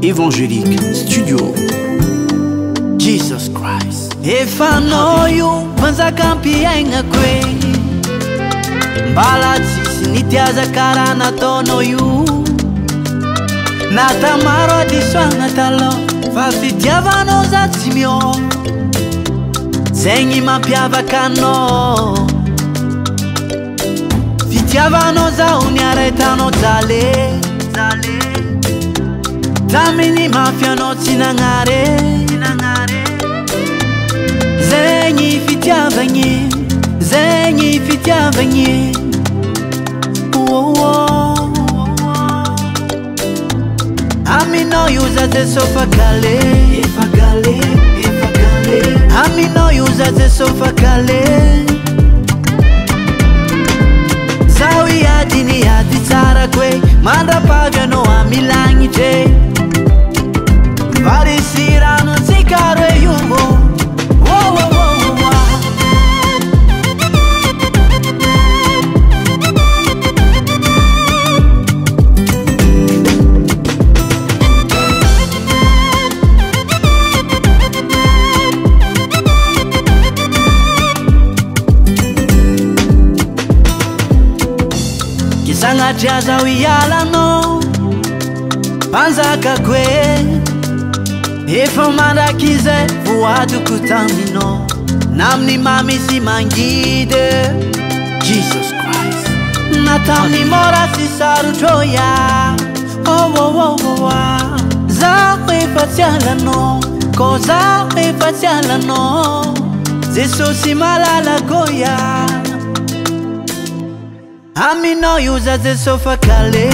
Évangélique Studio. Jesus Christ. Efa noio vanzakampiaigna kwe mbala tsisy nitiaza karaha nataonao io. Natamaro adisoagna taloha fa fitiavanao za tsy mio. Zegny mampiavaka anao, fitiavanao zaho niaraitanao jale. Taminy mafianao tsy nagnare. Zegny fitiavagny, zegny fitiavagny. Aminao io za Jesosy fa kale. Aminao io za Jesosy fa kale. Zaho iady niady tsara koe, mandrapavy anao amilagnitry. Varisirano antsika roe io. Kisanatria zaho ialanao mpanzakako e. Efa mandraky zay voadoko taminao, naminy mamy sy mangidy. Jesus Christ. Nataminy mora sy sarotro ya. Zaho efa tsy alanao, ko zaho efa tsy alanao. Jesosy malalako ya. Aminao io za Jesosy fa kale.